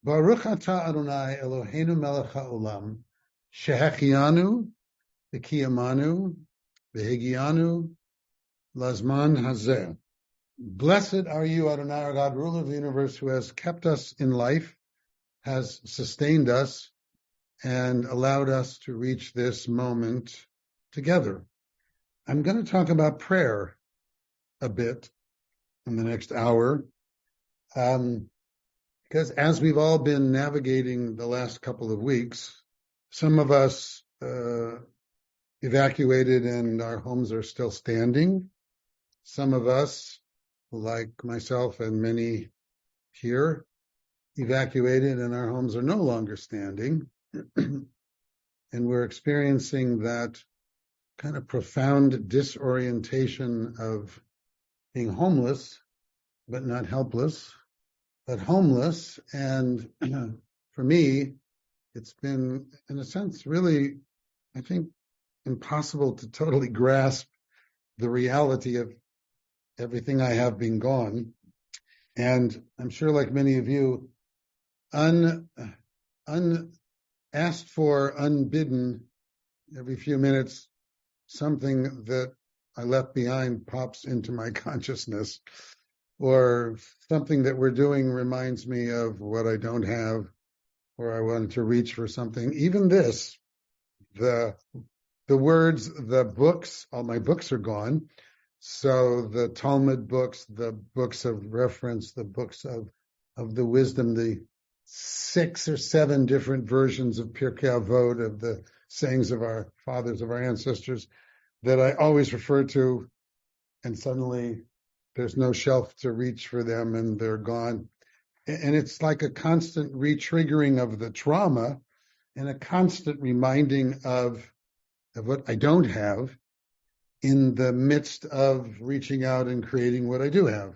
Baruch atah Adonai Eloheinu melech haolam, shehechianu, v'kiyamanu, v'higianu, lazman hazeh. Blessed are you, Adonai, our God, ruler of the universe, who has kept us in life, has sustained us, and allowed us to reach this moment together. I'm going to talk about prayer a bit in the next hour, because as we've all been navigating the last couple of weeks, some of us evacuated and our homes are still standing. Some of us, like myself and many here, evacuated and our homes are no longer standing. And we're experiencing that kind of profound disorientation of being homeless, but not helpless, but homeless. And for me, it's been, in a sense, really, I think, impossible to totally grasp the reality of everything I have being gone. And I'm sure, like many of you, unasked for, unbidden, every few minutes, something that I left behind pops into my consciousness, or something that we're doing reminds me of what I don't have, or I wanted to reach for something. Even this, the words, the books, all my books are gone. So the Talmud books, the books of reference, the books of the wisdom, the 6 or 7 different versions of Pirkei Avot, of the sayings of our fathers, of our ancestors, that I always refer to, and suddenly there's no shelf to reach for them and they're gone. And it's like a constant re-triggering of the trauma and a constant reminding of what I don't have in the midst of reaching out and creating what I do have.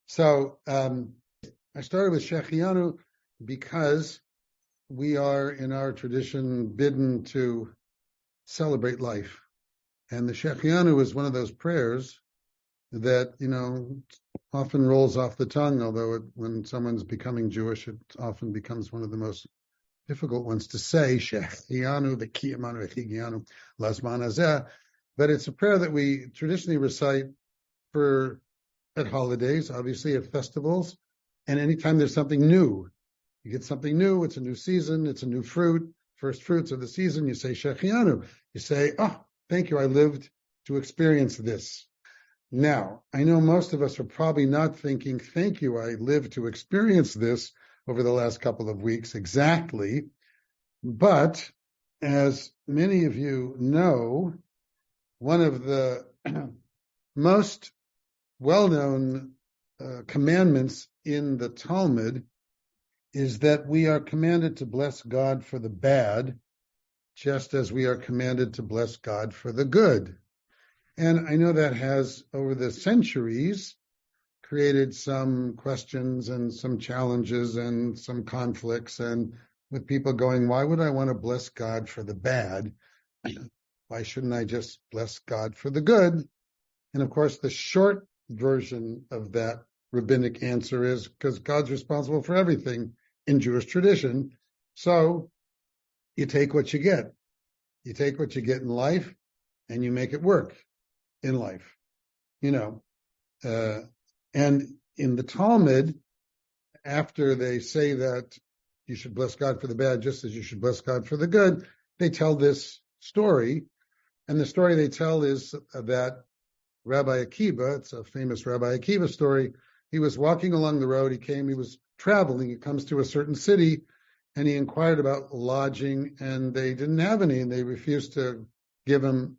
So I started with Shechianu because we are, in our tradition, bidden to celebrate life. And the Shechianu is one of those prayers that, often rolls off the tongue, although when someone's becoming Jewish, it often becomes one of the most difficult ones to say, Shechianu, the Kiyamanu, Echigianu, Lazman Hazeh. But it's a prayer that we traditionally recite at holidays, obviously at festivals, and anytime there's something new. You get something new, it's a new season, it's a new fruit, first fruits of the season, you say Shechianu. You say, oh, thank you, I lived to experience this. Now, I know most of us are probably not thinking, thank you, I lived to experience this over the last couple of weeks exactly. But as many of you know, one of the most well-known commandments in the Talmud is that we are commanded to bless God for the bad, just as we are commanded to bless God for the good. And I know that has, over the centuries, created some questions and some challenges and some conflicts, and with people going, why would I want to bless God for the bad? Why shouldn't I just bless God for the good? And of course, the short version of that rabbinic answer is because God's responsible for everything in Jewish tradition. So you take what you get. You take what you get in life and you make it work in life, and in the Talmud, after they say that you should bless God for the bad just as you should bless God for the good, they tell this story. And the story they tell is that Rabbi Akiva, it's a famous Rabbi Akiva story, he was walking along the road, he was traveling, he comes to a certain city, and he inquired about lodging, and they didn't have any, and they refused to give him.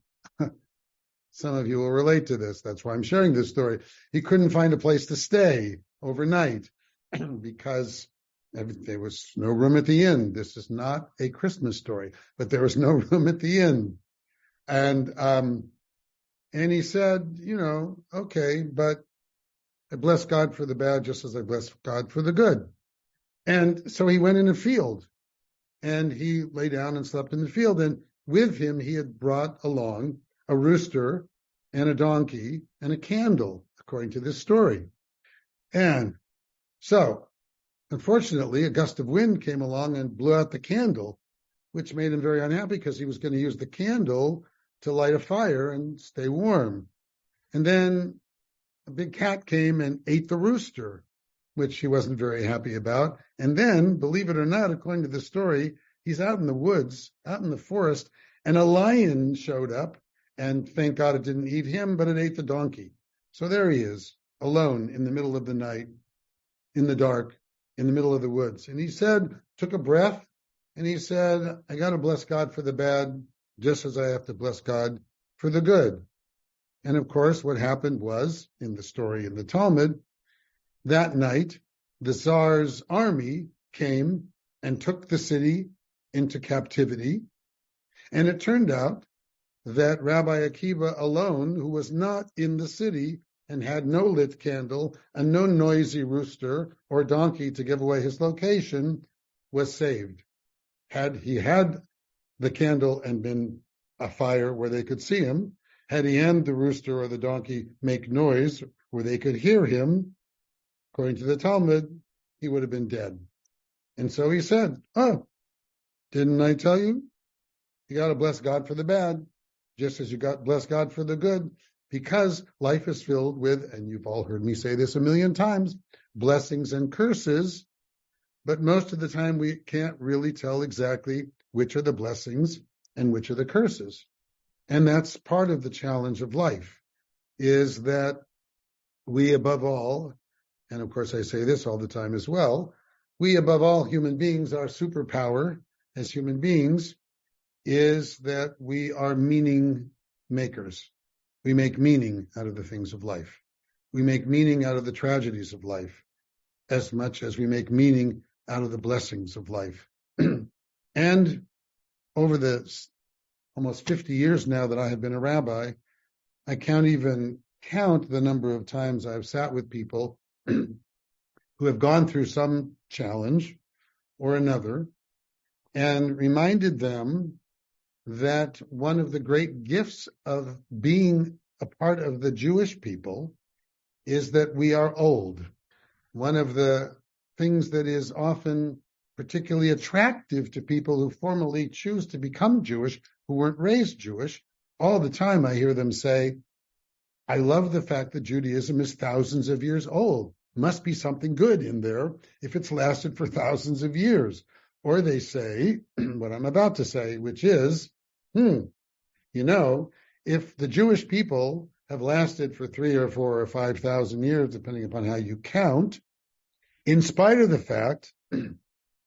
Some of you will relate to this. That's why I'm sharing this story. He couldn't find a place to stay overnight because there was no room at the inn. This is not a Christmas story, but there was no room at the inn. And he said, okay, but I bless God for the bad just as I bless God for the good. And so he went in a field and he lay down and slept in the field. And with him, he had brought along a rooster and a donkey and a candle, according to this story. And so Unfortunately, a gust of wind came along and blew out the candle, which made him very unhappy because he was going to use the candle to light a fire and stay warm. And then a big cat came and ate the rooster, which he wasn't very happy about. And then, believe it or not, according to the story, he's out in the woods, out in the forest, and a lion showed up. And thank God it didn't eat him, but it ate the donkey. So there he is, alone in the middle of the night, in the dark, in the middle of the woods. And he said, took a breath, and he said, I got to bless God for the bad, just as I have to bless God for the good. And of course, what happened was, in the story in the Talmud, that night, the Tsar's army came and took the city into captivity. And it turned out that Rabbi Akiva alone, who was not in the city and had no lit candle and no noisy rooster or donkey to give away his location, was saved. Had he had the candle and been a fire where they could see him, had he and the rooster or the donkey make noise where they could hear him, according to the Talmud, he would have been dead. And so he said, oh, didn't I tell you? You got to bless God for the bad, just as you got bless God for the good, because life is filled with, and you've all heard me say this a million times, blessings and curses, but most of the time we can't really tell exactly which are the blessings and which are the curses. And that's part of the challenge of life, is that we above all, and of course I say this all the time as well, we above all human beings, our superpower as human beings is that we are meaning makers. We make meaning out of the things of life. We make meaning out of the tragedies of life as much as we make meaning out of the blessings of life. And over the almost 50 years now that I have been a rabbi, I can't even count the number of times I've sat with people who have gone through some challenge or another and reminded them that one of the great gifts of being a part of the Jewish people is that we are old. One of the things that is often particularly attractive to people who formally choose to become Jewish, who weren't raised Jewish, all the time I hear them say, I love the fact that Judaism is thousands of years old. Must be something good in there if it's lasted for thousands of years. Or they say, what I'm about to say, which is, if the Jewish people have lasted for 3 or 4 or 5,000 years, depending upon how you count, in spite of the fact,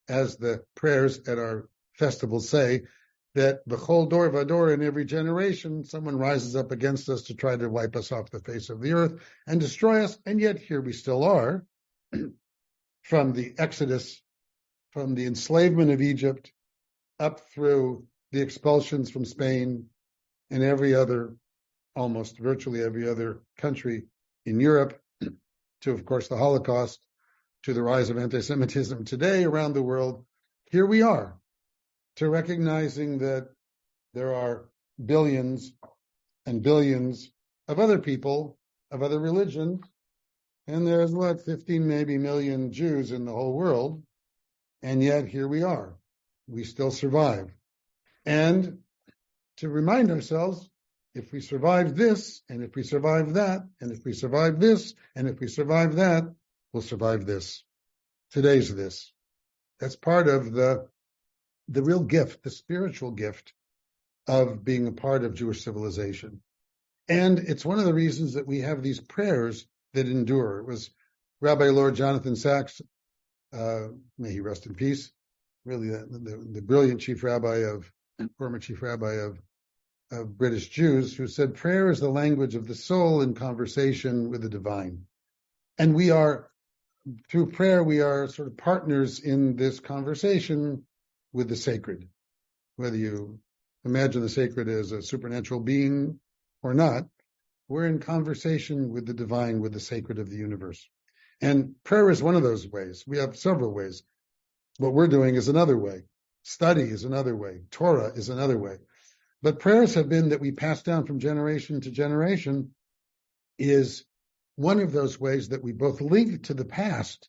as the prayers at our festivals say, that b'chol dor v'dor, in every generation, someone rises up against us to try to wipe us off the face of the earth and destroy us, and yet here we still are, from the Exodus, from the enslavement of Egypt, up through the expulsions from Spain and every other, almost virtually every other country in Europe, to, of course, the Holocaust, to the rise of anti-Semitism today around the world. Here we are, to recognizing that there are billions and billions of other people, of other religions, and there's 15 maybe million Jews in the whole world, and yet here we are. We still survive. And to remind ourselves, if we survive this, and if we survive that, and if we survive this, and if we survive that, we'll survive this. Today's this. That's part of the real gift, the spiritual gift of being a part of Jewish civilization. And it's one of the reasons that we have these prayers that endure. It was Rabbi Lord Jonathan Sachs, may he rest in peace, really the brilliant former chief rabbi of British Jews, who said prayer is the language of the soul in conversation with the divine. And we are, through prayer, we are sort of partners in this conversation with the sacred. Whether you imagine the sacred as a supernatural being or not, we're in conversation with the divine, with the sacred of the universe. And prayer is one of those ways. We have several ways. What we're doing is another way. Study is another way. Torah is another way. But prayers have been that we pass down from generation to generation is one of those ways that we both link to the past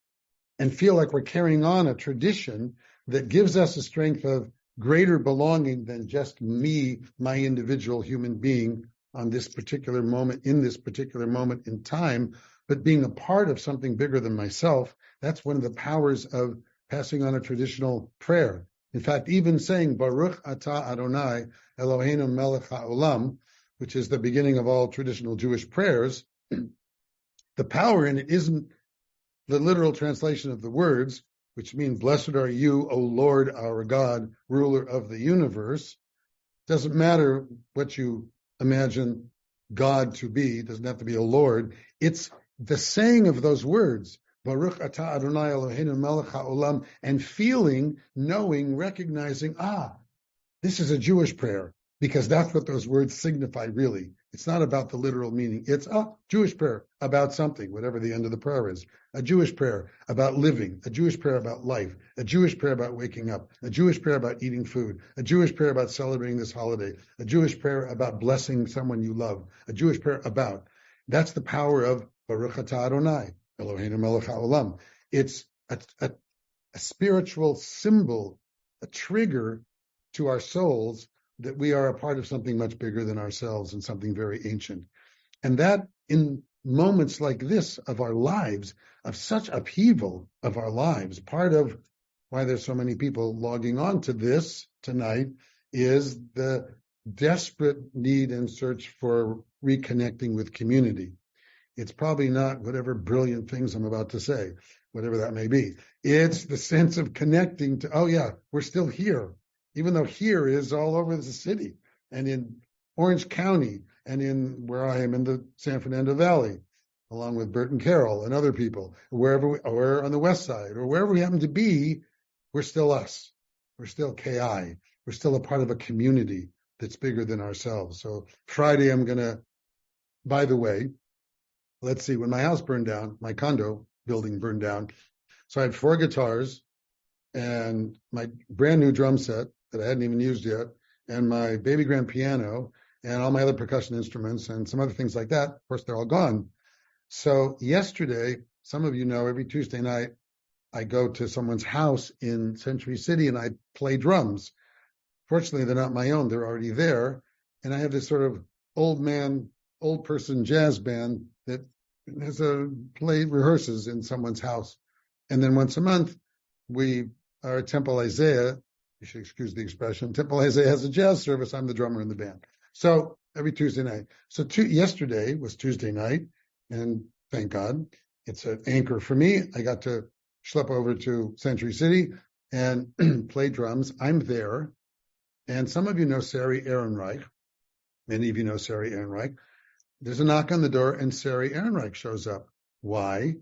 and feel like we're carrying on a tradition that gives us a strength of greater belonging than just me, my individual human being on this particular moment, in this particular moment in time, but being a part of something bigger than myself. That's one of the powers of passing on a traditional prayer. In fact, even saying Baruch Atah Adonai Eloheinu Melech HaOlam, which is the beginning of all traditional Jewish prayers, the power in it isn't the literal translation of the words, which means, blessed are you, O Lord, our God, ruler of the universe. Doesn't matter what you imagine God to be. It doesn't have to be a Lord. It's the saying of those words, Baruch atah Adonai Eloheinu melech haolam, and feeling, knowing, recognizing, this is a Jewish prayer, because that's what those words signify really. It's not about the literal meaning. It's a Jewish prayer about something, whatever the end of the prayer is. A Jewish prayer about living, a Jewish prayer about life, a Jewish prayer about waking up, a Jewish prayer about eating food, a Jewish prayer about celebrating this holiday, a Jewish prayer about blessing someone you love, a Jewish prayer about. That's the power of Baruch atah Adonai, Eloheinu melech haolam. It's a spiritual symbol, a trigger to our souls that we are a part of something much bigger than ourselves and something very ancient. And that in moments like this of our lives, of such upheaval of our lives, part of why there's so many people logging on to this tonight is the desperate need and search for reconnecting with community. It's probably not whatever brilliant things I'm about to say, whatever that may be. It's the sense of connecting to, we're still here. Even though here is all over the city and in Orange County and in where I am in the San Fernando Valley, along with Bert and Carol and other people, or on the West Side, or wherever we happen to be, we're still us. We're still KI. We're still a part of a community that's bigger than ourselves. So Friday, by the way, let's see, when my house burned down, my condo building burned down, so I had 4 guitars and my brand new drum set that I hadn't even used yet, and my baby grand piano, and all my other percussion instruments, and some other things like that. Of course, they're all gone. So yesterday, some of you know, every Tuesday night, I go to someone's house in Century City, and I play drums. Fortunately, they're not my own. They're already there. And I have this sort of old person jazz band that rehearses in someone's house. And then once a month, we are at Temple Isaiah. You should excuse the expression. Temple Isaiah has a jazz service. I'm the drummer in the band. So every Tuesday night. So yesterday was Tuesday night, and thank God it's an anchor for me. I got to schlep over to Century City and play drums. I'm there. And some of you know Sari Ehrenreich. Many of you know Sari Ehrenreich. There's a knock on the door, and Sari Ehrenreich shows up. Why?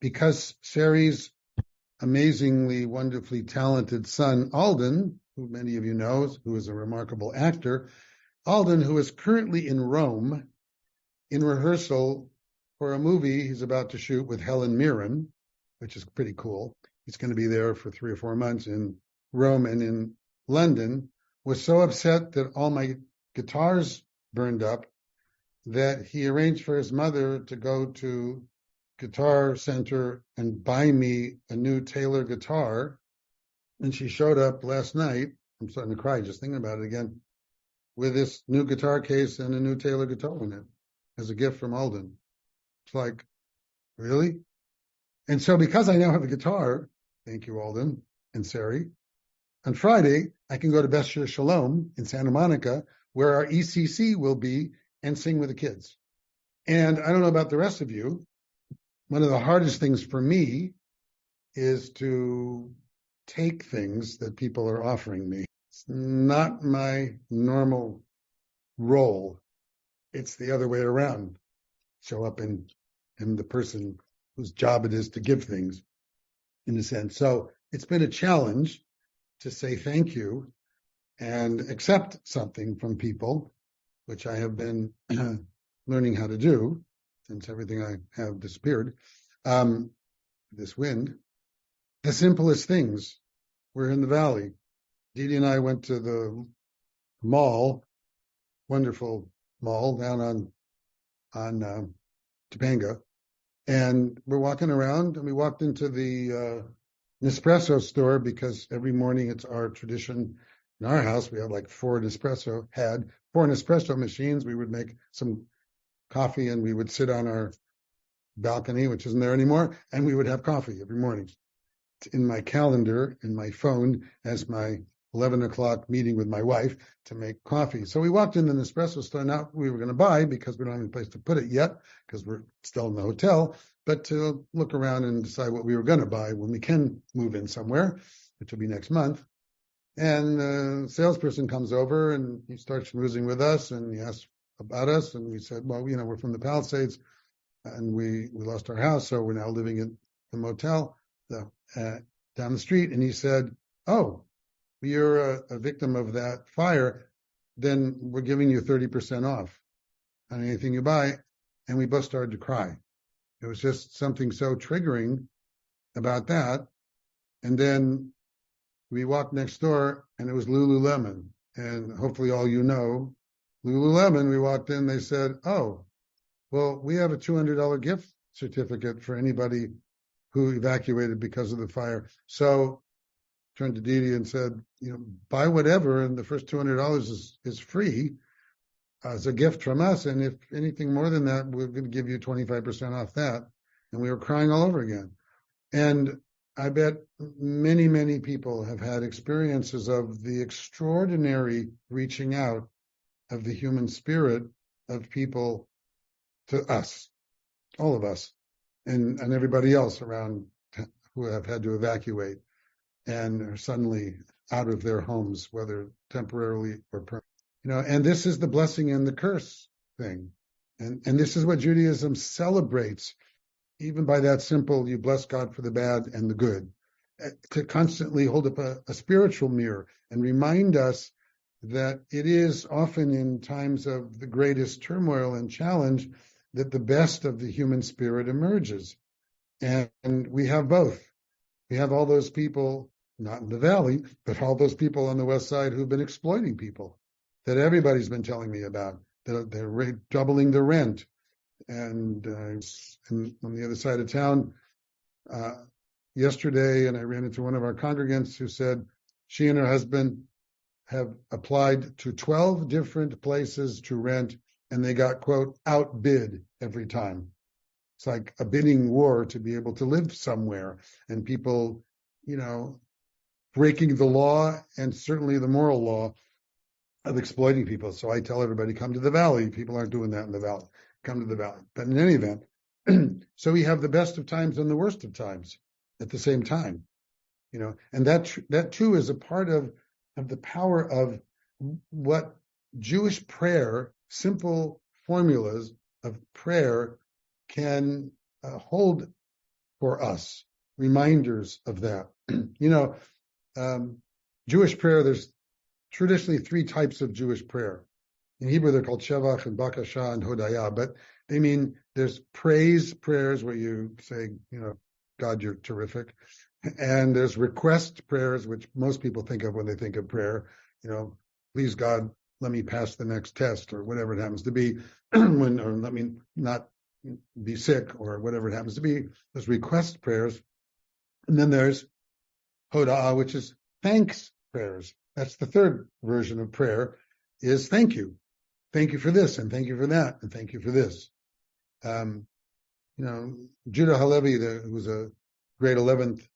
Because Sari's amazingly, wonderfully talented son, Alden, who many of you know, who is a remarkable actor, Alden, who is currently in Rome in rehearsal for a movie he's about to shoot with Helen Mirren, which is pretty cool. He's going to be there for 3 or 4 months in Rome and in London, was so upset that all my guitars burned up that he arranged for his mother to go to Guitar Center and buy me a new Taylor guitar. And she showed up last night, I'm starting to cry just thinking about it again, with this new guitar case and a new Taylor guitar in it as a gift from Alden. It's like, really? And so because I now have a guitar, thank you, Alden and Sari, on Friday, I can go to Beth Shir Shalom in Santa Monica, where our ECC will be, and sing with the kids. And I don't know about the rest of you, one of the hardest things for me is to take things that people are offering me. It's not my normal role. It's the other way around. Show up in the person whose job it is to give things, in a sense. So it's been a challenge to say thank you and accept something from people, which I have been learning how to do since everything I have disappeared. This wind, the simplest things. We're in the valley. Didi and I went to the mall, wonderful mall down on Topanga, And we're walking around, and we walked into the Nespresso store because every morning it's our tradition in our house. We have like four Nespresso machines. We would make some coffee, and we would sit on our balcony, which isn't there anymore, and we would have coffee every morning. In my calendar, in my phone, as my 11 o'clock meeting with my wife to make coffee. So we walked in the Nespresso store. Not we were going to buy because we don't have any place to put it yet because we're still in the hotel, but to look around and decide what we were going to buy when we can move in somewhere, which will be next month. And the salesperson comes over and he starts schmoozing with us and he asks about us. And we said, well, we're from the Palisades and we lost our house. So we're now living in the motel down the street. And he said, oh, you're a victim of that fire, then we're giving you 30% off on anything you buy. And we both started to cry. It was just something so triggering about that. And then we walked next door and it was Lululemon. And hopefully all you know, Lululemon, we walked in, they said, oh, well, we have a $200 gift certificate for anybody who evacuated because of the fire. So turned to Didi and said, buy whatever, and the first $200 is free as a gift from us. And if anything more than that, we're going to give you 25% off that. And we were crying all over again. And I bet many, many people have had experiences of the extraordinary reaching out of the human spirit of people to us, all of us, and everybody else around who have had to evacuate and are suddenly out of their homes, whether temporarily or permanently. And this is the blessing and the curse thing. And this is what Judaism celebrates, even by that simple, you bless God for the bad and the good, to constantly hold up a spiritual mirror and remind us that it is often in times of the greatest turmoil and challenge that the best of the human spirit emerges. And we have both. We have all those people, not in the valley, but all those people on the west side who've been exploiting people that everybody's been telling me about. They're doubling the rent. And on the other side of town, yesterday, and I ran into one of our congregants who said she and her husband have applied to 12 different places to rent, and they got, quote, outbid every time. It's like a bidding war to be able to live somewhere, and people, breaking the law and certainly the moral law of exploiting people. So I tell everybody, come to the valley. People aren't doing that in the valley. Come to the valley. But in any event, so we have the best of times and the worst of times at the same time, and that too is a part of the power of what Jewish prayer, simple formulas of prayer can hold for us, reminders of that. Jewish prayer, there's traditionally three types of Jewish prayer. In Hebrew, they're called Shevach and Bakasha and Hodaya, but they mean there's praise prayers where you say, God, you're terrific. And there's request prayers, which most people think of when they think of prayer. Please God, let me pass the next test or whatever it happens to be, or let me not be sick or whatever it happens to be. There's request prayers. And then there's Hoda'ah, which is thanks prayers. That's the third version of prayer, is thank you. Thank you for this, and thank you for that, and thank you for this. Judah Halevi, who was a great 11th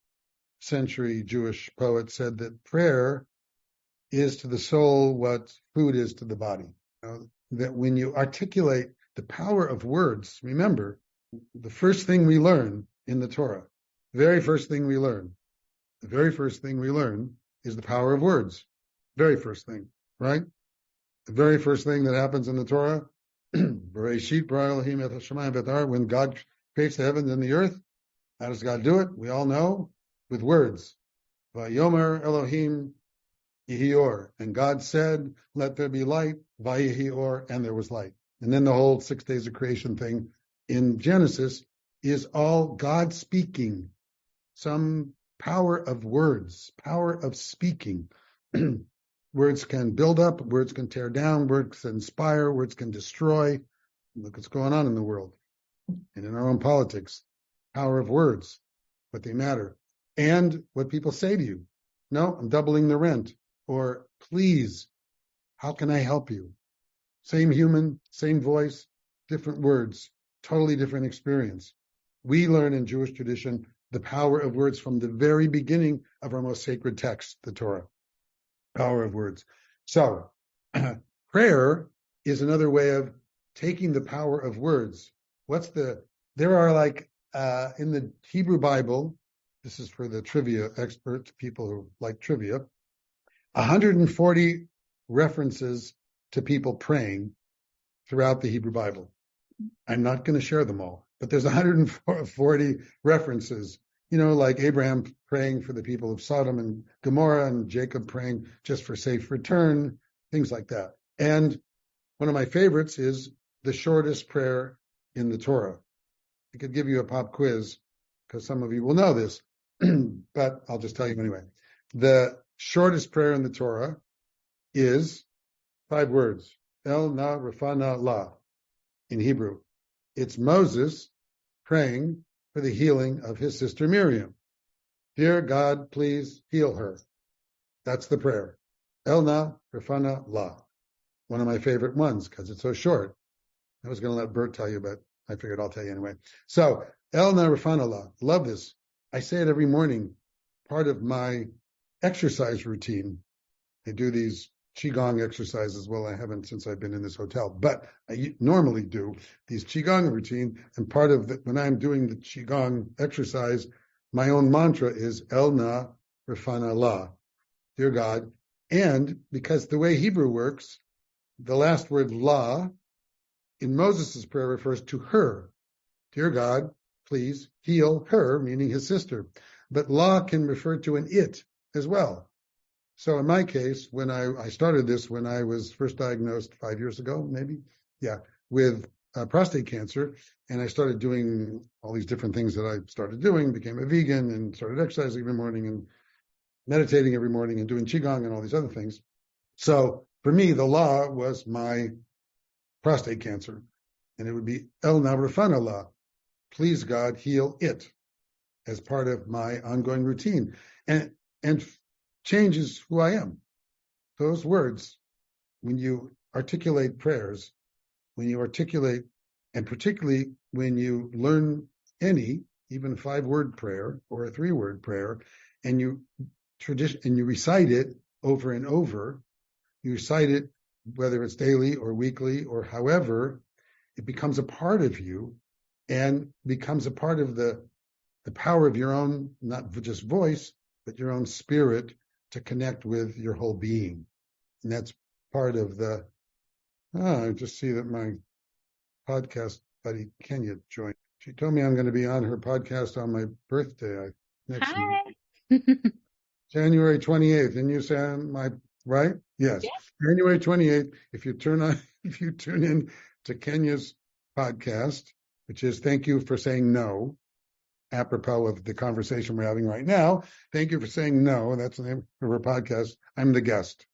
century Jewish poet, said that prayer is to the soul what food is to the body. That when you articulate the power of words, remember, the first thing we learn in the Torah, the very first thing we learn is the power of words. Very first thing, right? The very first thing that happens in the Torah, Bereshit bara Elohim et hashamayim v'et ha'aretz, when God creates the heavens and the earth, how does God do it? We all know, with words. Vayomer Elohim yehi or, and God said, let there be light, vayehi or, and there was light. And then the whole 6 days of creation thing in Genesis is all God speaking, some power of words, power of speaking. Words can build up, words can tear down, words can inspire, words can destroy. Look what's going on in the world and in our own politics. power of words, what they matter, and what people say to you. No, I'm doubling the rent. Or, please, how can I help you? Same human, same voice, different words, totally different experience. We learn in Jewish tradition the power of words from the very beginning of our most sacred text, the Torah. Power of words. So, prayer is another way of taking the power of words. There are in the Hebrew Bible, this is for the trivia experts, people who like trivia, 140 references to people praying throughout the Hebrew Bible. I'm not going to share them all, but there's 140 references, like Abraham praying for the people of Sodom and Gomorrah, and Jacob praying just for safe return, things like that. And one of my favorites is the shortest prayer in the Torah. I could give you a pop quiz because some of you will know this, but I'll just tell you anyway. The shortest prayer in the Torah is 5 words. El na rafana la in Hebrew. It's Moses praying for the healing of his sister Miriam. Dear God, please heal her. That's the prayer. El na rafana la. One of my favorite ones because it's so short. I was going to let Bert tell you, but I figured I'll tell you anyway. So, El na rafana la. Love this. I say it every morning. Part of my exercise routine. I do these Qigong exercises. Well, I haven't since I've been in this hotel, but I normally do these Qigong routine. And part of when I'm doing the Qigong exercise, my own mantra is El na rafana la, dear God. And because the way Hebrew works, the last word la in Moses' prayer refers to her. Dear God, please heal her, meaning his sister. But la can refer to an it as well. So in my case, when I started this when I was first diagnosed 5 years ago, maybe, with prostate cancer, and I started doing all these different things that I started doing, became a vegan and started exercising every morning and meditating every morning and doing Qigong and all these other things. So for me, the law was my prostate cancer, and it would be El Navrafana La, please God heal it, as part of my ongoing routine, and changes who I am. Those words, when you articulate prayers, and particularly when you learn even a 5-word prayer or a 3-word prayer, and you recite it over and over, you recite it whether it's daily or weekly or however, it becomes a part of you and becomes a part of the power of your own, not just voice, but your own spirit to connect with your whole being. And that's part of I just see that my podcast buddy Kenya joined. She told me I'm going to be on her podcast on my birthday next week. January 28th. And you say right? Yes. January 28th. If you tune in to Kenya's podcast, which is Thank You for Saying No, apropos of the conversation we're having right now. Thank you for saying no. That's the name of her podcast. I'm the guest.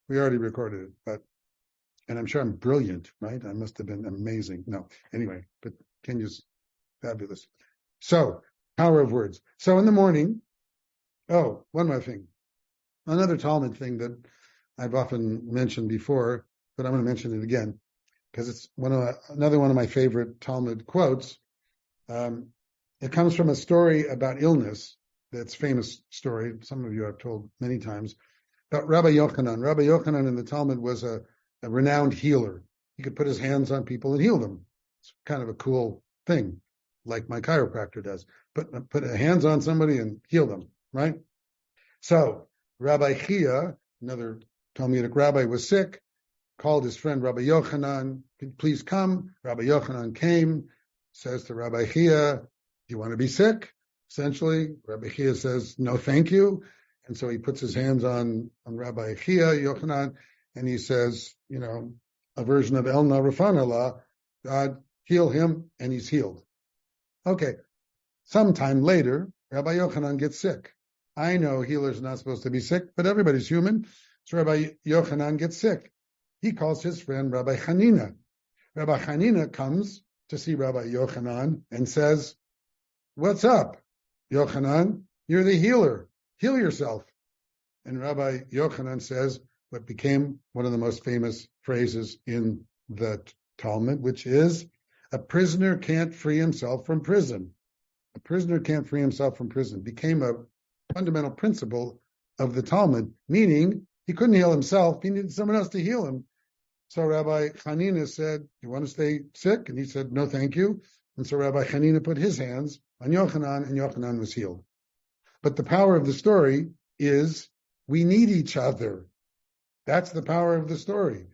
We already recorded it, and I'm sure I'm brilliant, right? I must have been amazing. No, anyway, but Kenya's fabulous. So, power of words. So in the morning, one more thing. Another Talmud thing that I've often mentioned before, but I'm going to mention it again because it's another one of my favorite Talmud quotes. It comes from a story about illness. That's a famous story. Some of you I've told many times about Rabbi Yochanan. Rabbi Yochanan in the Talmud was a renowned healer. He could put his hands on people and heal them. It's kind of a cool thing, like my chiropractor does. Put hands on somebody and heal them, right? So Rabbi Chia, another Talmudic rabbi, was sick, called his friend Rabbi Yochanan, please come. Rabbi Yochanan came, says to Rabbi Chia, do you want to be sick? Essentially, Rabbi Chia says, no, thank you. And so he puts his hands on Rabbi Chia, Yochanan, and he says, a version of El Na Rafana La, God, heal him, and he's healed. Okay. Sometime later, Rabbi Yochanan gets sick. I know healers are not supposed to be sick, but everybody's human. So Rabbi Yochanan gets sick. He calls his friend Rabbi Hanina. Rabbi Hanina comes to see Rabbi Yochanan and says, what's up, Yochanan? You're the healer. Heal yourself. And Rabbi Yochanan says what became one of the most famous phrases in the Talmud, which is, a prisoner can't free himself from prison. A prisoner can't free himself from prison. Became a fundamental principle of the Talmud, meaning he couldn't heal himself. He needed someone else to heal him. So Rabbi Hanina said, you want to stay sick? And he said, no, thank you. And so Rabbi Hanina put his hands on Yochanan, and Yochanan was healed. But the power of the story is we need each other. That's the power of the story.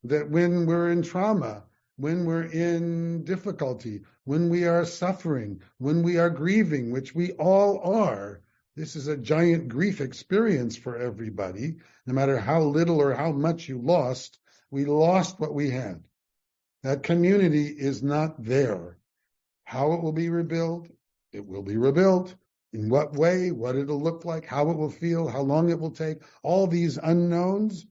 That when we're in trauma, when we're in difficulty, when we are suffering, when we are grieving, which we all are, this is a giant grief experience for everybody. No matter how little or how much you lost, we lost what we had. That community is not there. How it will be rebuilt? It will be rebuilt. In what way? What it'll look like? How it will feel? How long it will take? All these unknowns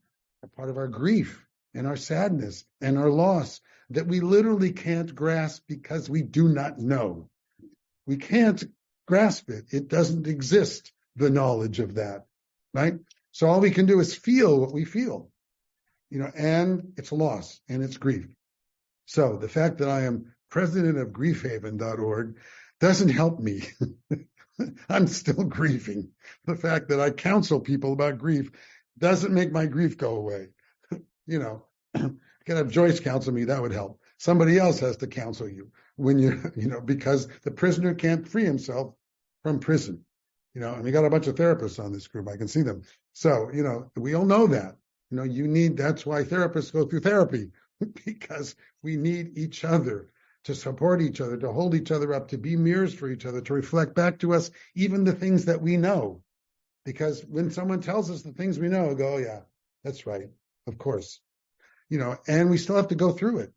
are part of our grief and our sadness and our loss that we literally can't grasp because we do not know. We can't grasp it. It doesn't exist, the knowledge of that, right? So all we can do is feel what we feel, and it's loss and it's grief. So the fact that I am president of griefhaven.org doesn't help me. I'm still grieving. The fact that I counsel people about grief doesn't make my grief go away. I could have Joyce counsel me, that would help. Somebody else has to counsel you when because the prisoner can't free himself from prison. And we got a bunch of therapists on this group. I can see them. So, we all know that. That's why therapists go through therapy, because we need each other to support each other, to hold each other up, to be mirrors for each other, to reflect back to us even the things that we know. Because when someone tells us the things we know, I go, oh yeah, that's right, of course. And we still have to go through it.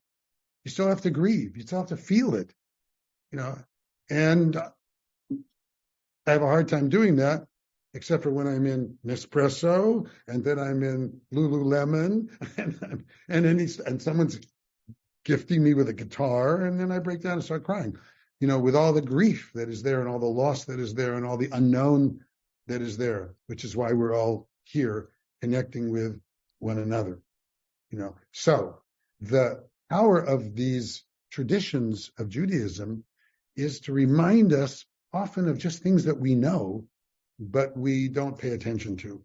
You still have to grieve. You still have to feel it, and I have a hard time doing that, except for when I'm in Nespresso, and then I'm in Lululemon, and someone's gifting me with a guitar, and then I break down and start crying, with all the grief that is there and all the loss that is there and all the unknown that is there, which is why we're all here connecting with one another. So the power of these traditions of Judaism is to remind us often of just things that we know, but we don't pay attention to,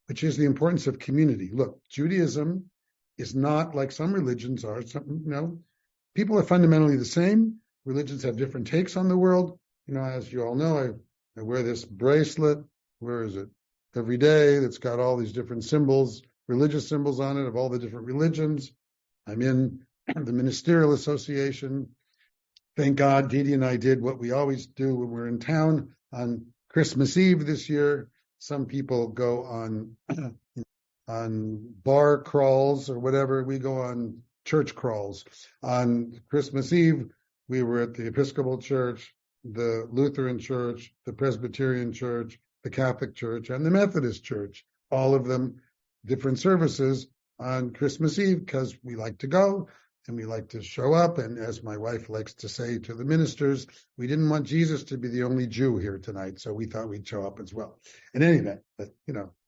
which is the importance of community. Look, Judaism is not like some religions are. People are fundamentally the same. Religions have different takes on the world. As you all know, I wear this bracelet. Where is it? Every day, that's got all these different symbols, religious symbols on it of all the different religions. I'm in the Ministerial Association. Thank God Didi and I did what we always do when we're in town on Christmas Eve this year. Some people go on bar crawls or whatever. We go on church crawls. On Christmas Eve, we were at the Episcopal Church, the Lutheran Church, the Presbyterian Church, the Catholic Church, and the Methodist Church. All of them different services on Christmas Eve because we like to go and we like to show up. And as my wife likes to say to the ministers, we didn't want Jesus to be the only Jew here tonight, so we thought we'd show up as well. In any event,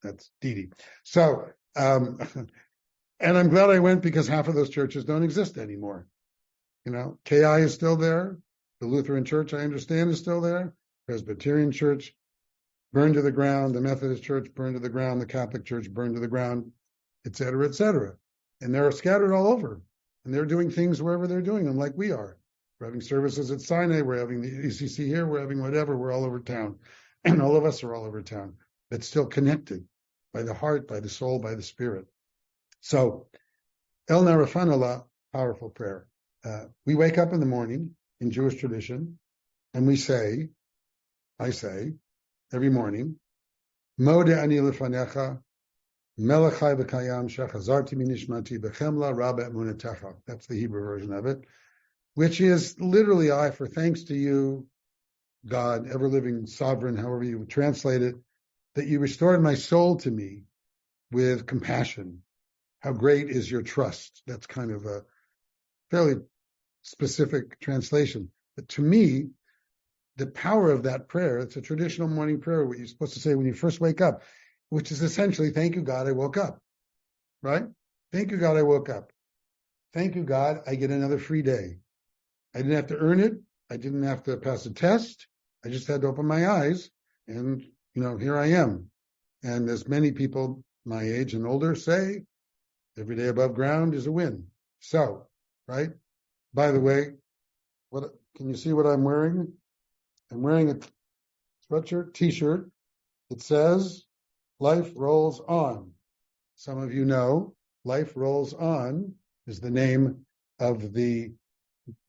that's Didi. So, and I'm glad I went because half of those churches don't exist anymore. KI is still there. The Lutheran Church, I understand, is still there. Presbyterian Church burned to the ground. The Methodist Church burned to the ground. The Catholic Church burned to the ground, et cetera, et cetera. And they're scattered all over. And they're doing things wherever they're doing them, like we are. We're having services at Sinai. We're having the ECC here. We're having whatever. We're all over town. And all of us are all over town. But still connected by the heart, by the soul, by the spirit. So, El Narafanallah, powerful prayer. We wake up in the morning in Jewish tradition, and I say, every morning, Modeh ani lefanecha, melech chai v'kayam, shechazarti minishmati b'chemla rabbe emunetecha. That's the Hebrew version of it, which is literally, I offer thanks to you, God, ever-living sovereign, however you would translate it, that you restored my soul to me with compassion. How great is your trust? That's kind of a fairly specific translation. But to me, the power of that prayer, it's a traditional morning prayer, what you're supposed to say when you first wake up, which is essentially, thank you, God, I woke up, right? Thank you, God, I woke up. Thank you, God, I get another free day. I didn't have to earn it. I didn't have to pass a test. I just had to open my eyes and, here I am. And as many people my age and older say, every day above ground is a win. So, right? By the way, can you see what I'm wearing? I'm wearing a sweatshirt, t-shirt. It says, life rolls on. Some of you know, Life Rolls On is the name of the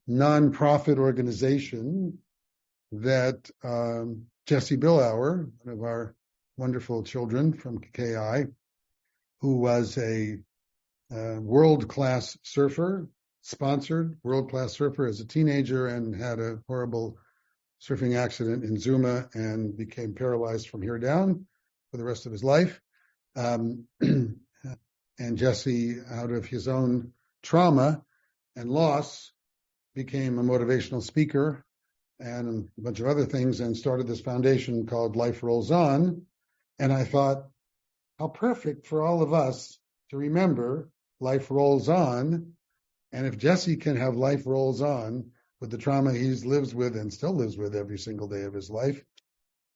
nonprofit organization that Jesse Billauer, one of our wonderful children from KI, who was a world-class surfer, sponsored world-class surfer as a teenager and had a horrible surfing accident in Zuma and became paralyzed from here down for the rest of his life. And Jesse, out of his own trauma and loss, became a motivational speaker and a bunch of other things and started this foundation called Life Rolls On. And I thought, how perfect for all of us to remember life rolls on. And if Jesse can have life rolls on with the trauma he lives with and still lives with every single day of his life,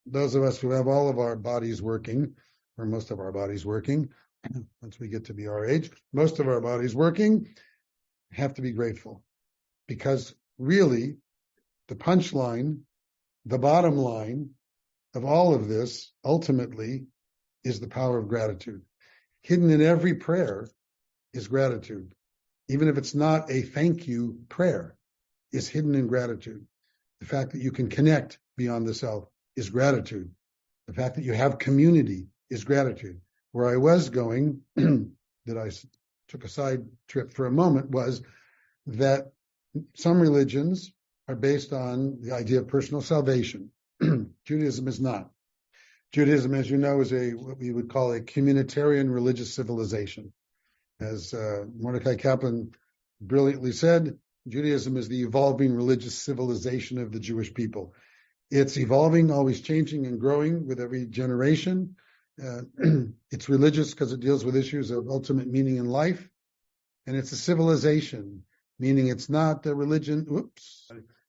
those of us who have all of our bodies working, or most of our bodies working, once we get to be our age, most of our bodies working, have to be grateful. Because really, the punchline, the bottom line of all of this, ultimately, is the power of gratitude. Hidden in every prayer is gratitude. Even if it's not a thank you prayer, is hidden in gratitude. The fact that you can connect beyond the self is gratitude. The fact that you have community is gratitude. Where I was going, that I took a side trip for a moment, was that some religions are based on the idea of personal salvation. Judaism is not. Judaism, as you know, is what we would call a communitarian religious civilization. As Mordecai Kaplan brilliantly said, Judaism is the evolving religious civilization of the Jewish people. It's evolving, always changing and growing with every generation. It's religious because it deals with issues of ultimate meaning in life. And it's a civilization, meaning it's not a religion,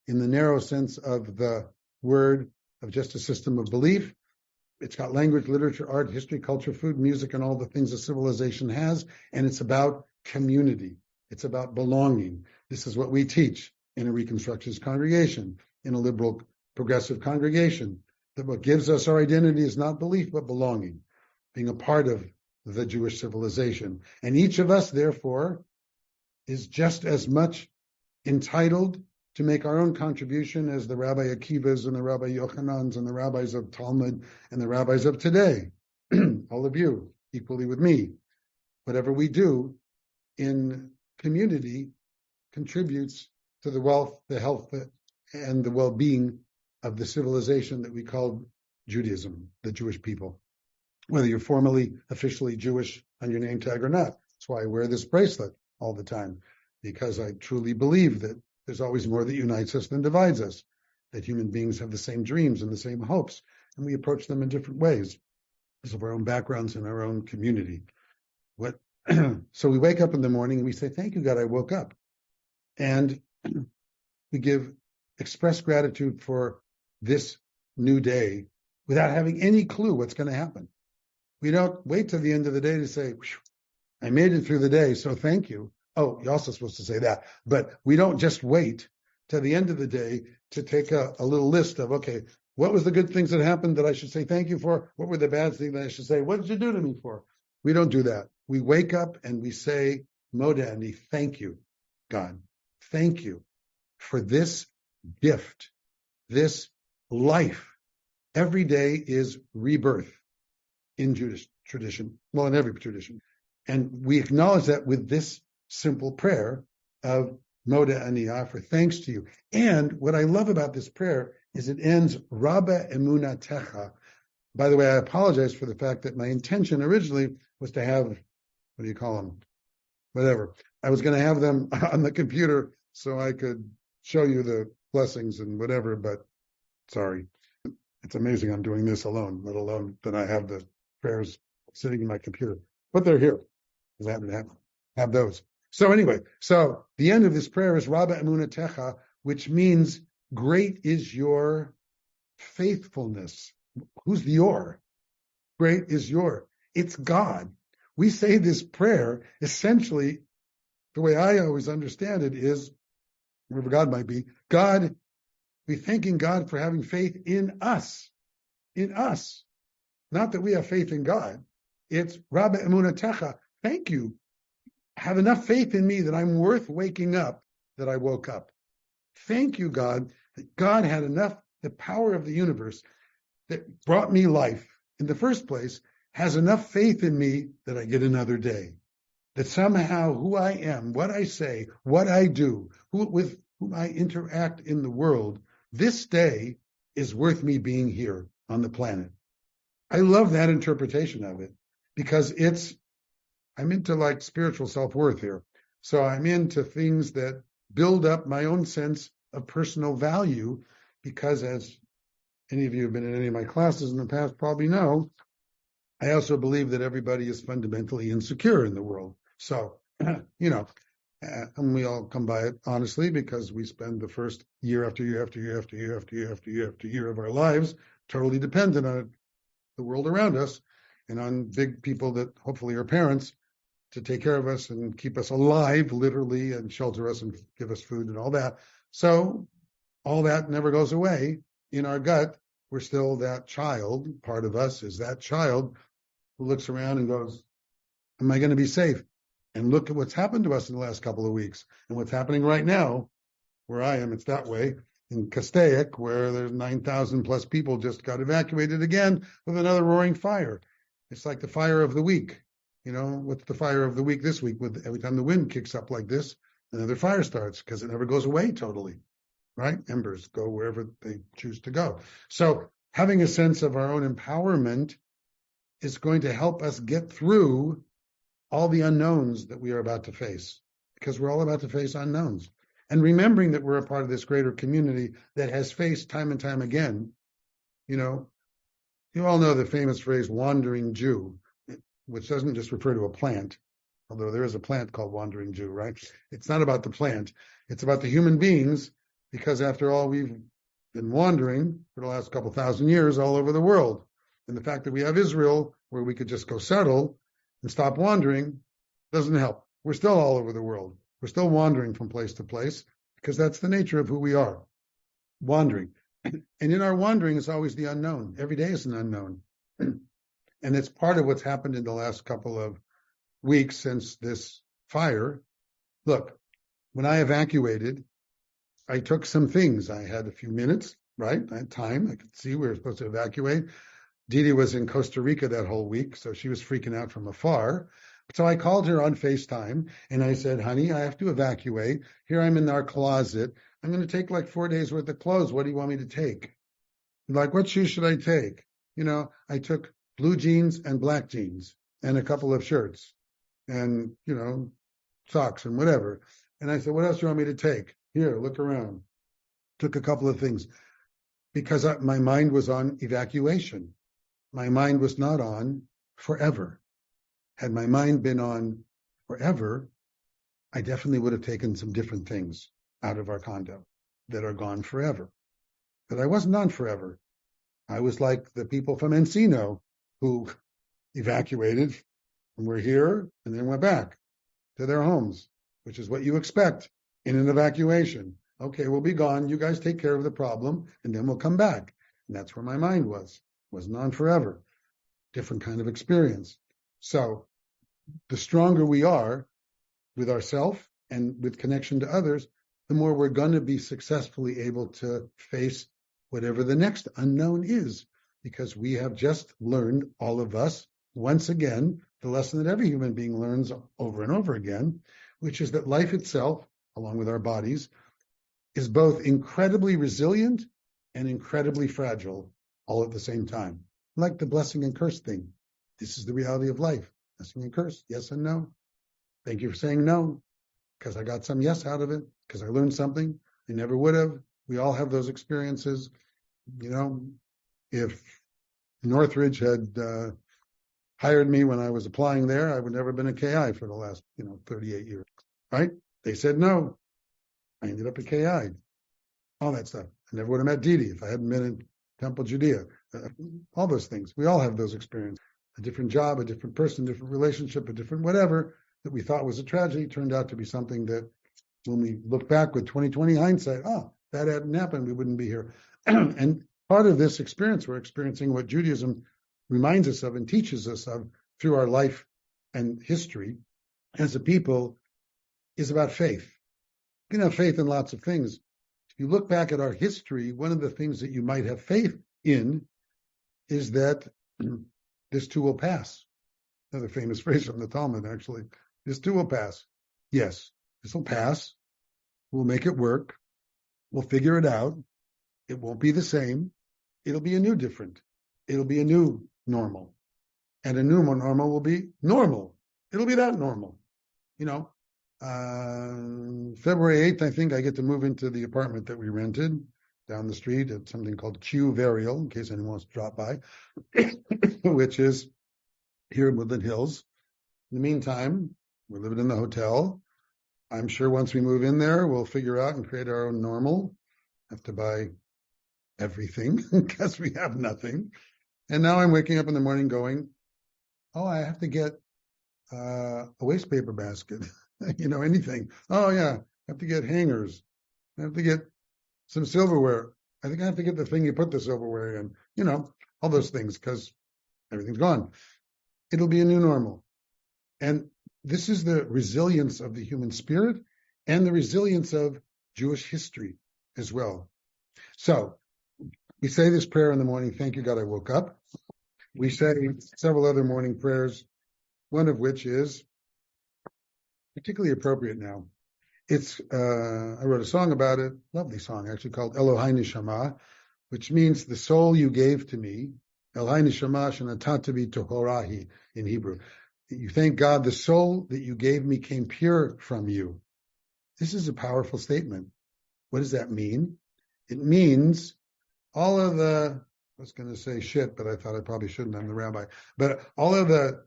in the narrow sense of the word, of just a system of belief. It's got language, literature, art, history, culture, food, music, and all the things a civilization has. And it's about community. It's about belonging. This is what we teach in a Reconstructionist congregation, in a liberal progressive congregation, that what gives us our identity is not belief, but belonging, being a part of the Jewish civilization. And each of us, therefore, is just as much entitled to make our own contribution as the Rabbi Akivas and the Rabbi Yochanans and the rabbis of Talmud and the rabbis of today. All of you, equally with me. Whatever we do in community contributes to the wealth, the health, and the well-being of the civilization that we call Judaism, the Jewish people, whether you're formally, officially Jewish on your name tag or not. That's why I wear this bracelet all the time, because I truly believe that there's always more that unites us than divides us, that human beings have the same dreams and the same hopes, and we approach them in different ways because of our own backgrounds and our own community. So we wake up in the morning and we say, thank you, God, I woke up. And we express gratitude for this new day without having any clue what's going to happen. We don't wait till the end of the day to say, I made it through the day, so thank you. Oh, you're also supposed to say that. But we don't just wait till the end of the day to take a little list of, okay, what was the good things that happened that I should say thank you for? What were the bad things that I should say, what did you do to me for? We don't do that. We wake up and we say, Moda Ani, thank you, God. Thank you for this gift, this life. Every day is rebirth in Jewish tradition, well, in every tradition. And we acknowledge that with this simple prayer of Moda Aniyah, for thanks to you. And what I love about this prayer is it ends Rabba Emunatecha. By the way, I apologize for the fact that my intention originally was to have, what do you call them? Whatever. I was going to have them on the computer so I could show you the blessings and whatever, but Sorry. It's amazing I'm doing this alone, let alone that I have the prayers sitting in my computer. But they're here because I happen to have those. So anyway, so the end of this prayer is Rabba Emunatecha, which means great is your faithfulness. Who's the your? Great is your. It's God. We say this prayer, essentially, the way I always understand it is, wherever God might be, God, we thanking God for having faith in us. In us. Not that we have faith in God. It's Rabba Emunatecha. Thank you. Have enough faith in me that I'm worth waking up, that I woke up. Thank you, God, that God had enough, the power of the universe that brought me life in the first place, has enough faith in me that I get another day. That somehow who I am, what I say, what I do, with whom I interact in the world, this day is worth me being here on the planet. I love that interpretation of it because I'm into like spiritual self-worth here. So I'm into things that build up my own sense of personal value because, as any of you have been in any of my classes in the past probably know, I also believe that everybody is fundamentally insecure in the world. So, and we all come by it honestly because we spend the first year after year after year after year after year after year after year of our lives totally dependent on the world around us and on big people that hopefully are parents to take care of us and keep us alive, literally, and shelter us and give us food and all that. So all that never goes away. In our gut, we're still that child. Part of us is that child who looks around and goes, am I going to be safe? And look at what's happened to us in the last couple of weeks and what's happening right now. Where I am, it's that way. In Castaic, where there's 9,000 plus people just got evacuated again with another roaring fire. It's like the fire of the week. What's the fire of the week this week? With every time the wind kicks up like this, another fire starts because it never goes away totally, right? Embers go wherever they choose to go. So having a sense of our own empowerment is going to help us get through all the unknowns that we are about to face, because we're all about to face unknowns. And remembering that we're a part of this greater community that has faced time and time again, you all know the famous phrase wandering Jew, which doesn't just refer to a plant, although there is a plant called wandering Jew, right? It's not about the plant. It's about the human beings, because after all, we've been wandering for the last couple thousand years all over the world. And the fact that we have Israel, where we could just go settle and stop wandering, doesn't help. We're still all over the world. We're still wandering from place to place because that's the nature of who we are, wandering. And in our wandering is always the unknown. Every day is an unknown. And it's part of what's happened in the last couple of weeks since this fire. Look, when I evacuated, I took some things. I had a few minutes, right? I had time. I could see we were supposed to evacuate. Didi was in Costa Rica that whole week, so she was freaking out from afar. So I called her on FaceTime, and I said, honey, I have to evacuate. Here I'm in our closet. I'm going to take like 4 days worth of clothes. What do you want me to take? Like, what shoes should I take? I took blue jeans and black jeans and a couple of shirts and, socks and whatever. And I said, what else do you want me to take? Here, look around. Took a couple of things because my mind was on evacuation. My mind was not on forever. Had my mind been on forever, I definitely would have taken some different things out of our condo that are gone forever. But I wasn't on forever. I was like the people from Encino who evacuated and were here and then went back to their homes, which is what you expect in an evacuation. Okay, we'll be gone. You guys take care of the problem and then we'll come back. And that's where my mind was. Wasn't on forever. Different kind of experience. So the stronger we are with ourselves and with connection to others, the more we're going to be successfully able to face whatever the next unknown is, because we have just learned, all of us, once again, the lesson that every human being learns over and over again, which is that life itself, along with our bodies, is both incredibly resilient and incredibly fragile all at the same time. Like the blessing and curse thing. This is the reality of life. Blessing and curse, yes and no. Thank you for saying no, because I got some yes out of it, because I learned something I never would have. We all have those experiences. If Northridge had hired me when I was applying there, I would never have been a KI for the last, 38 years, right? They said no. I ended up a KI. All that stuff. I never would have met Didi if I hadn't been in Temple, Judea. All those things. We all have those experiences. A different job, a different person, different relationship, a different whatever that we thought was a tragedy turned out to be something that when we look back with 2020 hindsight, that hadn't happened, we wouldn't be here. And part of this experience, we're experiencing what Judaism reminds us of and teaches us of through our life and history as a people is about faith. You can have faith in lots of things. If you look back at our history, one of the things that you might have faith in is that this too will pass. Another famous phrase from the Talmud, actually. This too will pass. Yes, this will pass. We'll make it work. We'll figure it out. It won't be the same. It'll be a new different. It'll be a new normal. And a new normal will be normal. It'll be that normal. February 8th, I think I get to move into the apartment that we rented down the street at something called Q Varial, in case anyone wants to drop by, which is here in Woodland Hills. In the meantime, we're living in the hotel. I'm sure once we move in there, we'll figure out and create our own normal. Have to buy everything because we have nothing. And now I'm waking up in the morning going, I have to get a waste paper basket, anything. Oh yeah, I have to get hangers. I have to get some silverware. I think I have to get the thing you put the silverware in, all those things because everything's gone. It'll be a new normal. And this is the resilience of the human spirit and the resilience of Jewish history as well. So we say this prayer in the morning, thank you, God, I woke up. We say several other morning prayers, one of which is particularly appropriate now. It's, I wrote a song about it, lovely song actually, called Elohai Neshama, which means the soul you gave to me, Elohai Neshama shenatata tohorahi in Hebrew. You thank God the soul that you gave me came pure from you. This is a powerful statement. What does that mean? It means all of the, I was going to say shit, but I thought I probably shouldn't, I'm the rabbi, but all of the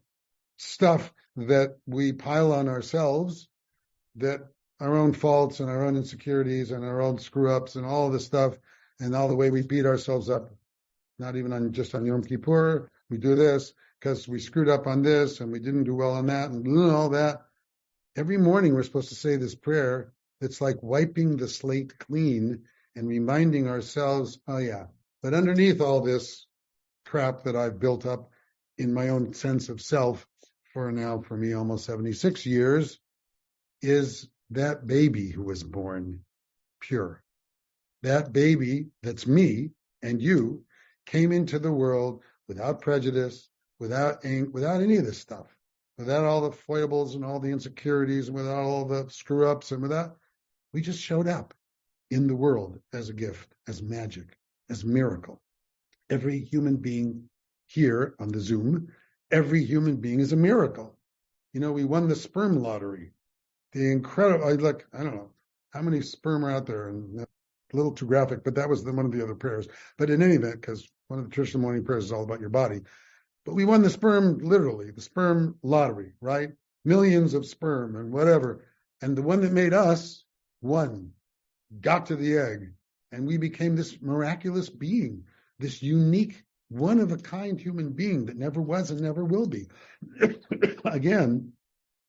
stuff that we pile on ourselves, that our own faults and our own insecurities and our own screw-ups and all of the stuff and all the way we beat ourselves up, not even just on Yom Kippur, we do this because we screwed up on this and we didn't do well on that and all that. Every morning we're supposed to say this prayer that's like wiping the slate clean and reminding ourselves, but underneath all this crap that I've built up in my own sense of self for me, almost 76 years, is that baby who was born pure. That baby that's me and you came into the world without prejudice, without any of this stuff, without all the foibles and all the insecurities, and without all the screw-ups, and we just showed up in the world as a gift, as magic, as miracle. Every human being here on the Zoom, every human being is a miracle. We won the sperm lottery. The incredible, I don't know how many sperm are out there, and a little too graphic, but that was one of the other prayers. But in any event, because one of the traditional morning prayers is all about your body, but we won the sperm, literally, the sperm lottery, right? Millions of sperm and whatever. And the one that made us won, got to the egg, and we became this miraculous being, this unique, one-of-a-kind human being that never was and never will be. Again,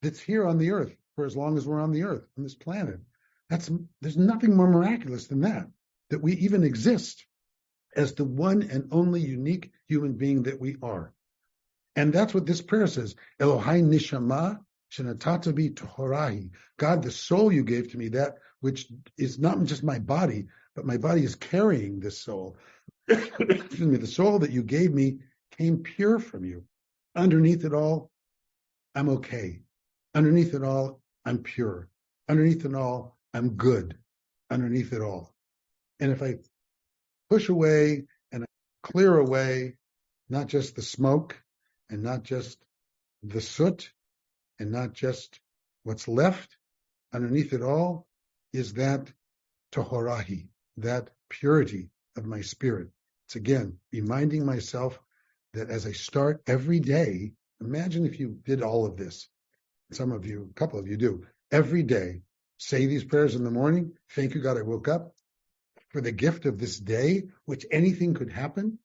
that's here on the earth for as long as we're on the earth, on this planet. There's nothing more miraculous than that we even exist as the one and only unique human being that we are. And that's what this prayer says. Elohai neshama shenatata bi tohorahi. God, the soul you gave to me, that which is not just my body, but my body is carrying this soul. Excuse me, the soul that you gave me came pure from you. Underneath it all, I'm okay. Underneath it all, I'm pure. Underneath it all, I'm good. Underneath it all. And if I push away and clear away, not just the smoke and not just the soot and not just what's left, underneath it all is that tohorahi, that purity of my spirit. It's again, reminding myself that as I start every day, imagine if you did all of this. Some of you, a couple of you do, every day, say these prayers in the morning. Thank you, God, I woke up for the gift of this day, which anything could happen,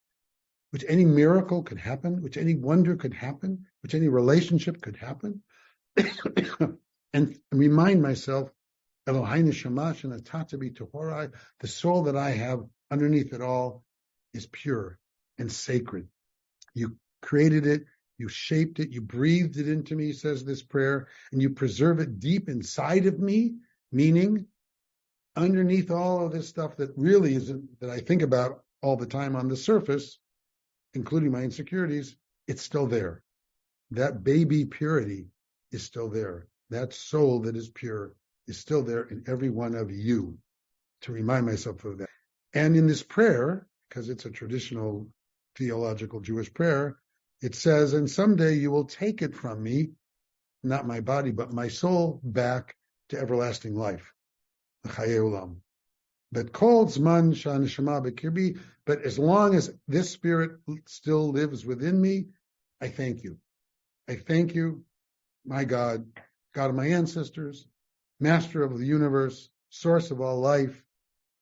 which any miracle could happen, which any wonder could happen, which any relationship could happen. And remind myself, Eloheinu shamash and atatabi tohorai, the soul that I have underneath it all is pure and sacred. You created it, you shaped it, you breathed it into me, says this prayer, and you preserve it deep inside of me, meaning underneath all of this stuff that really isn't, that I think about all the time on the surface, including my insecurities, it's still there. That baby purity is still there. That soul that is pure is still there in every one of you, to remind myself of that. And in this prayer, because it's a traditional theological Jewish prayer, it says, and someday you will take it from me, not my body, but my soul, back to everlasting life. But called Zman Shaneshama Bekirbi, but as long as this spirit still lives within me, I thank you. I thank you, my God, God of my ancestors, master of the universe, source of all life,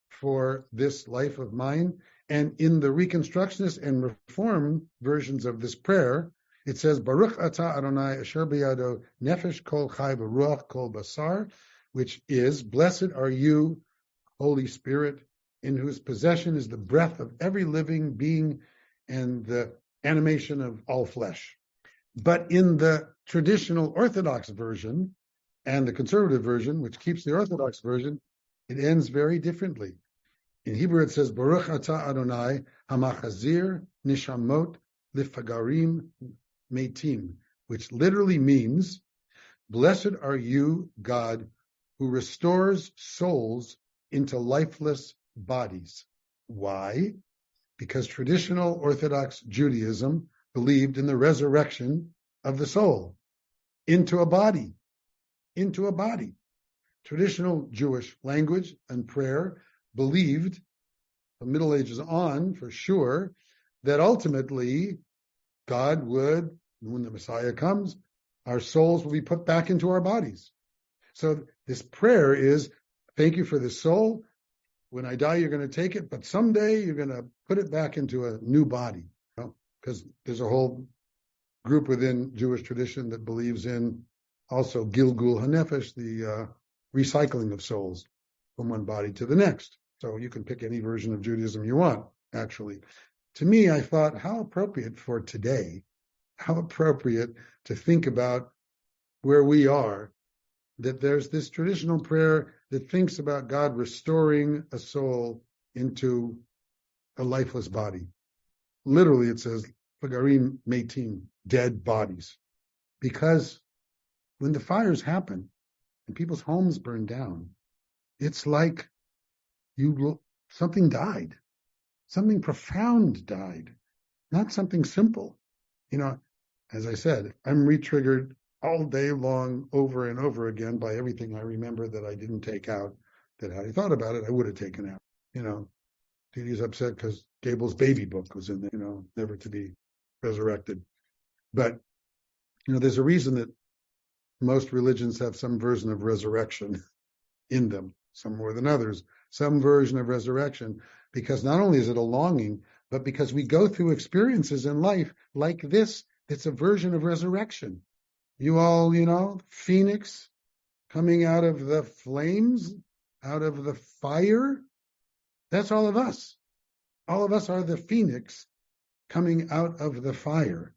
for this life of mine. And in the Reconstructionist and Reform versions of this prayer, it says, Baruch atah Adonai asher biyado nefesh kol chai v'ruach kol basar, which is, blessed are you, Holy Spirit, in whose possession is the breath of every living being and the animation of all flesh. But in the traditional Orthodox version and the conservative version, which keeps the Orthodox version, it ends very differently. In Hebrew, it says, Baruch atah Adonai hamachazir nishamot lifagarim metim, which literally means, blessed are you, God, who restores souls into lifeless bodies. Why? Because traditional Orthodox Judaism believed in the resurrection of the soul into a body, into a body. Traditional Jewish language and prayer believed, from Middle Ages on, for sure, that ultimately God would, when the Messiah comes, our souls will be put back into our bodies. So this prayer is, thank you for the soul. When I die, you're going to take it, but someday you're going to put it back into a new body. Because there's a whole group within Jewish tradition that believes in also Gilgul HaNefesh, the recycling of souls from one body to the next. So you can pick any version of Judaism you want, actually. To me, I thought, how appropriate for today, how appropriate to think about where we are, that there's this traditional prayer that thinks about God restoring a soul into a lifeless body. Literally, it says, Fagarim Metim, dead bodies. Because when the fires happen and people's homes burn down, it's like something died. Something profound died. Not something simple. As I said, I'm re-triggered all day long over and over again by everything I remember that I didn't take out, that had I thought about it, I would have taken out. Dee upset because Gable's baby book was in there, never to be resurrected. But, there's a reason that most religions have some version of resurrection in them, some more than others, some version of resurrection, because not only is it a longing, but because we go through experiences in life like this, it's a version of resurrection. You all, Phoenix coming out of the flames, out of the fire, that's all of us. All of us are the Phoenix coming out of the fire.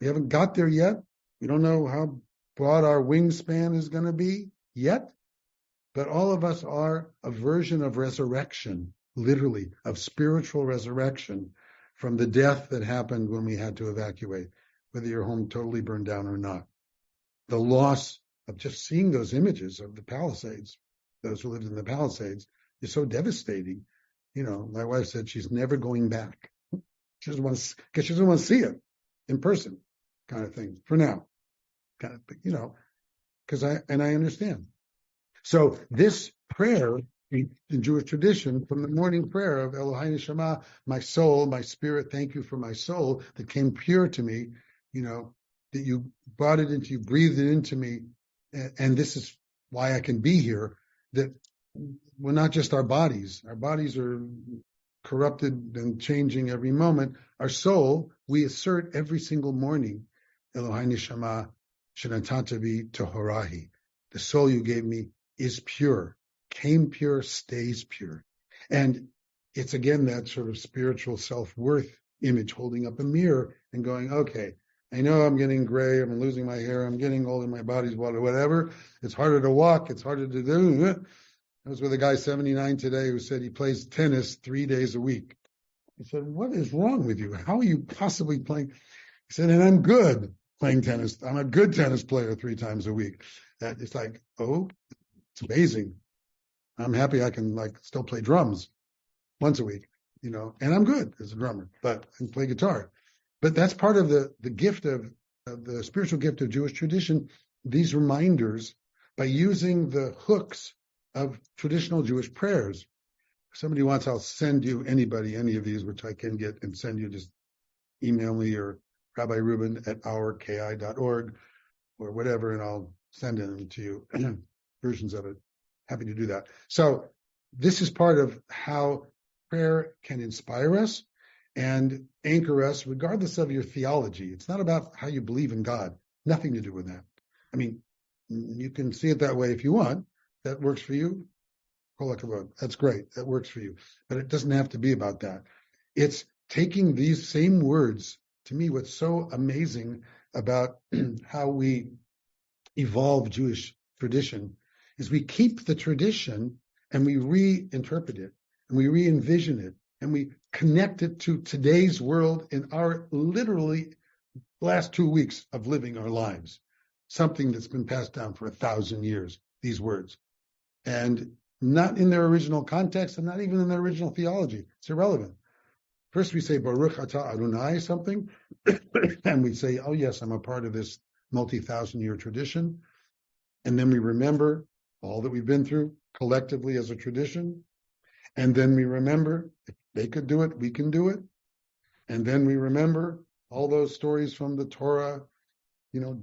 We haven't got there yet. We don't know how broad our wingspan is going to be yet, but all of us are a version of resurrection, literally, of spiritual resurrection from the death that happened when we had to evacuate, whether your home totally burned down or not. The loss of just seeing those images of the Palisades, those who lived in the Palisades, is so devastating. My wife said she's never going back. She doesn't want to, because she doesn't want to see it in person, kind of thing, for now. Because I understand. So this prayer in Jewish tradition, from the morning prayer of Elohai Neshama, my soul, my spirit, thank you for my soul that came pure to me, that you brought it into, you breathed it into me, and this is why I can be here, that we're not just our bodies. Our bodies are corrupted and changing every moment. Our soul, we assert every single morning, Elohai Neshama, Shenatatavi Tohorahi. The soul you gave me is pure, came pure, stays pure. And it's again that sort of spiritual self-worth image, holding up a mirror and going, okay, I know I'm getting gray, I'm losing my hair, I'm getting old in my body's water, whatever. It's harder to walk, it's harder to do. I was with a guy 79 today who said he plays tennis 3 days a week. I said, what is wrong with you? How are you possibly playing? He said, and I'm good playing tennis. I'm a good tennis player 3 times a week. It's like, oh, it's amazing. I'm happy I can still play drums once a week, and I'm good as a drummer, but I can play guitar. But that's part of the gift of the spiritual gift of Jewish tradition, these reminders by using the hooks of traditional Jewish prayers. If somebody wants, I'll send you any of these, which I can get and send you. Just email me or Rabbi Reuben at ourki.org or whatever, and I'll send them to you, versions of it. Happy to do that. So this is part of how prayer can inspire us and anchor us, regardless of your theology. It's not about how you believe in God. Nothing to do with that. I mean, you can see it that way if you want. That works for you. That's great. That works for you. But it doesn't have to be about that. It's taking these same words. To me, what's so amazing about how we evolve Jewish tradition is we keep the tradition and we reinterpret it and we re-envision it and we connect it to today's world in our literally last 2 weeks of living our lives. Something that's been passed down for 1,000 years, these words. And not in their original context and not even in their original theology. It's irrelevant. First we say, Baruch Atah Adonai something, and we say, oh yes, I'm a part of this multi-thousand-year tradition. And then we remember all that we've been through collectively as a tradition. And then we remember, if they could do it, we can do it. And then we remember all those stories from the Torah,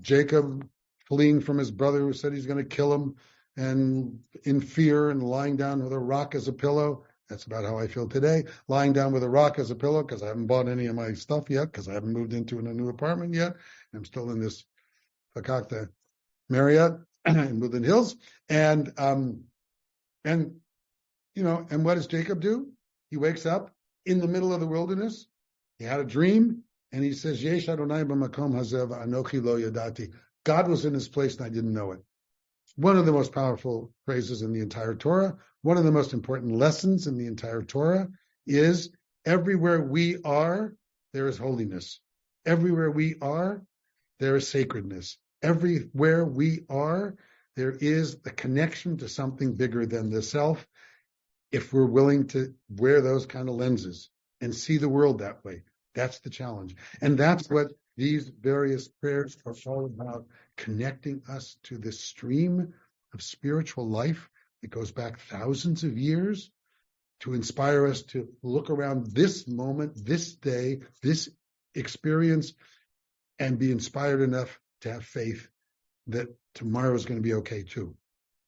Jacob fleeing from his brother who said he's going to kill him, and in fear and lying down with a rock as a pillow. That's about how I feel today, lying down with a rock as a pillow because I haven't bought any of my stuff yet, because I haven't moved into a new apartment yet. I'm still in this Fakakta Marriott in Woodland Hills. And what does Jacob do? He wakes up in the middle of the wilderness. He had a dream, and he says, Yesh Adonai b'makom hazev anochi lo yadati. God was in his place, and I didn't know it. One of the most powerful phrases in the entire Torah, one of the most important lessons in the entire Torah is everywhere we are, there is holiness. Everywhere we are, there is sacredness. Everywhere we are, there is a connection to something bigger than the self, if we're willing to wear those kind of lenses and see the world that way. That's the challenge. And that's what these various prayers are all about, connecting us to this stream of spiritual life that goes back thousands of years to inspire us to look around this moment, this day, this experience, and be inspired enough to have faith that tomorrow is going to be okay too.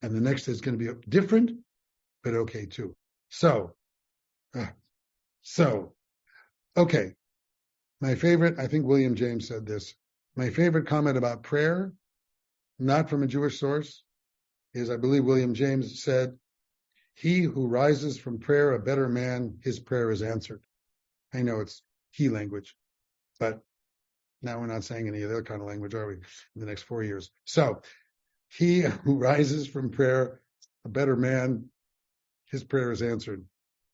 And the next day is going to be different, but okay too. So, okay. My favorite, I think William James said this, my favorite comment about prayer, not from a Jewish source, is I believe William James said, he who rises from prayer a better man, his prayer is answered. I know it's he language, but now we're not saying any other kind of language, are we, in the next 4 years? So, he who rises from prayer a better man, his prayer is answered.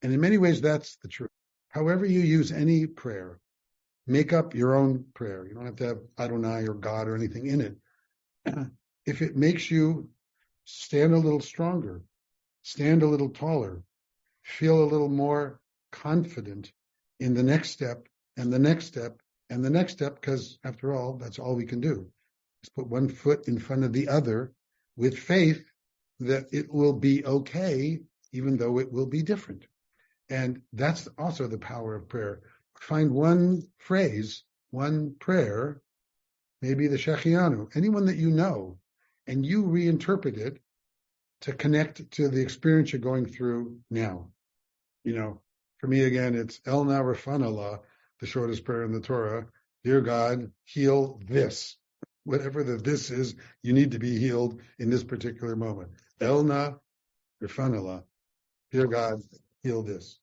And in many ways, that's the truth. However you use any prayer, make up your own prayer. You don't have to have Adonai or God or anything in it. If it makes you stand a little stronger, stand a little taller, feel a little more confident in the next step and the next step and the next step, because after all, that's all we can do, is put one foot in front of the other with faith that it will be okay, even though it will be different. And that's also the power of prayer. Find one phrase, one prayer, maybe the Shechianu, anyone that you know, and you reinterpret it to connect to the experience you're going through now. For me, again, it's El Na Rafanallah, the shortest prayer in the Torah. Dear God, heal this. Whatever the this is, you need to be healed in this particular moment. El Na Rafanallah. Dear God, heal this.